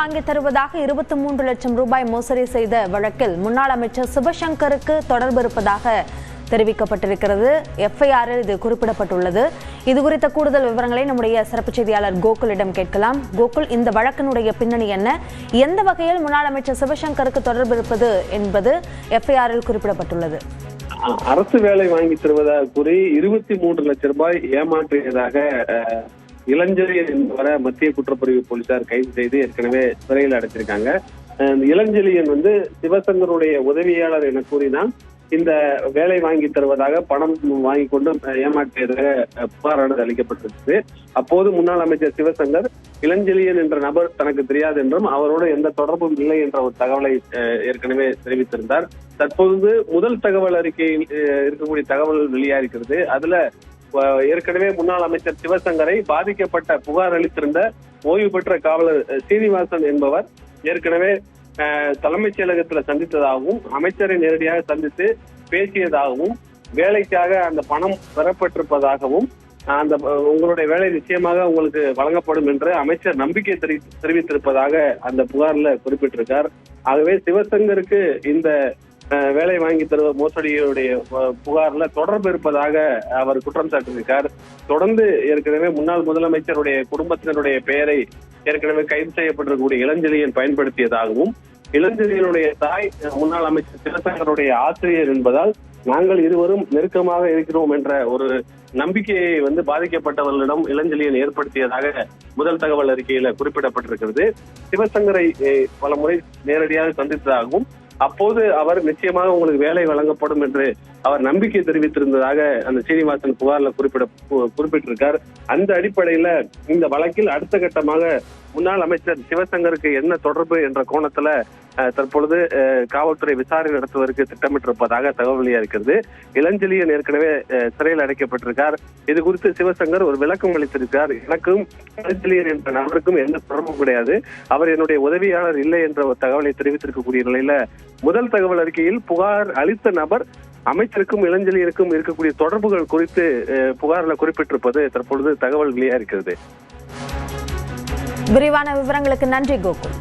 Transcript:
வாங்கி தருவதாக 23 லட்சம் ரூபாய் மோசடி செய்த வழக்கில் முன்னாள் அமைச்சர் சிவசங்கருக்கு தொடர்பு இருப்பதாக தெரிவிக்கப்பட்டிருக்கிறது. எஃப்ஐஆரில் இது குறிப்பிடப்பட்டுள்ளது. இது குறித்த கூடுதல் விவரங்களை நம்முடைய சிறப்பு செய்தியாளர் கோகுலிடம் கேட்கலாம். கோகுல், இந்த வழக்கினுடைய பின்னணி என்ன? எந்த வகையில் முன்னாள் அமைச்சர் சிவசங்கருக்கு தொடர்பு இருப்பது என்பது எஃப்ஐஆரில் குறிப்பிடப்பட்டுள்ளது? அரசு வேலை வாங்கி தருவதாக கூறி 23 லட்சம் ரூபாய் ஏமாற்றியதாக இளஞ்செழியன் என்பவரை மத்திய குற்றப்பிரிவு போலீசார் கைது செய்து ஏற்கனவே சிறையில் அடைச்சிருக்காங்க. இளஞ்செழியன் சிவசங்கருடைய உதவியாளர் என கூறினால் இந்த வேலை வாங்கி தருவதாக பணம் வாங்கி கொண்டு ஏமாற்றியதாக புகாரானது அளிக்கப்பட்டிருக்கு. அப்போது முன்னாள் அமைச்சர் சிவசங்கர் இளஞ்செழியன் என்ற நபர் தனக்கு தெரியாது என்றும் அவரோடு எந்த தொடர்பும் இல்லை என்ற ஒரு தகவலை ஏற்கனவே தெரிவித்திருந்தார். தற்போது முதல் தகவல் அறிக்கையில் இருக்கக்கூடிய தகவல் வெளியாகிறது. அதுல ஏற்கனவே முன்னாள் அமைச்சர் சிவசங்கரை பாதிக்கப்பட்ட புகார் அளித்திருந்த ஓய்வு பெற்ற காவலர் சீனிவாசன் என்பவர் ஏற்கனவே தலைமைச் செயலகத்துல சந்தித்ததாகவும் அமைச்சரை நேரடியாக சந்தித்து பேசியதாகவும் வேலைக்காக அந்த பணம் பெறப்பட்டிருப்பதாகவும் அந்த உங்களுடைய வேலை நிச்சயமாக உங்களுக்கு வழங்கப்படும் என்று அமைச்சர் நம்பிக்கை தெரிவித்திருப்பதாக அந்த புகார்ல குறிப்பிட்டிருக்கார். ஆகவே சிவசங்கருக்கு இந்த வேலை வாங்கி தருவ மோசடியுடைய புகார்ல தொடர்பு இருப்பதாக அவர் குற்றம் சாட்டியிருக்கார். தொடர்ந்து ஏற்கனவே முன்னாள் முதலமைச்சருடைய குடும்பத்தினருடைய பெயரை ஏற்கனவே கைது செய்யப்பட்டிருக்கக்கூடிய இளஞ்செழியன் பயன்படுத்தியதாகவும் இளஞ்செழியனுடைய தாய் முன்னாள் அமைச்சர் சிவசங்கருடைய ஆசிரியர் என்பதால் நாங்கள் இருவரும் நெருக்கமாக இருக்கிறோம் என்ற ஒரு நம்பிக்கையை பாதிக்கப்பட்டவர்களிடம் இளஞ்செழியன் ஏற்படுத்தியதாக முதல் தகவல் அறிக்கையில குறிப்பிடப்பட்டிருக்கிறது. சிவசங்கரை பல முறை நேரடியாக சந்தித்ததாகவும் அப்போது அவர் நிச்சயமாக உங்களுக்கு வேலை வழங்கப்படும் என்று அவர் நம்பிக்கை தெரிவித்திருந்ததாக அந்த சீனிவாசன் புகார்ல குறிப்பிட்டிருக்கார். அந்த அடிப்படையில இந்த வழக்கில் அடுத்த கட்டமாக முன்னாள் அமைச்சர் சிவசங்கருக்கு என்ன தொடர்பு என்ற கோணத்துல தற்பொழுது காவல்துறை விசாரணை நடத்துவதற்கு திட்டமிட்டிருப்பதாக தகவல் வெளியாகிறது. இளஞ்செழியன் ஏற்கனவே சிறையில் அடைக்கப்பட்டிருக்கார். இது குறித்து சிவசங்கர் ஒரு விளக்கம் அளித்திருக்கார். எனக்கும் இளஞ்செழியன் என்ற நபருக்கும் எந்த தொடர்பும் கிடையாது, அவர் என்னுடைய உதவியாளர் இல்லை என்ற ஒரு தகவலை தெரிவித்திருக்கக்கூடிய நிலையில முதல் தகவல் அறிக்கையில் புகார் அளித்த நபர் அமைச்சருக்கும் இளஞ்செழியனுக்கும் இருக்கக்கூடிய தொடர்புகள் குறித்து புகார்ல குறிப்பிட்டிருப்பது தற்பொழுது தகவல் வெளியாகிறது. விரிவான விவரங்களுக்கு நன்றி கோகுல்.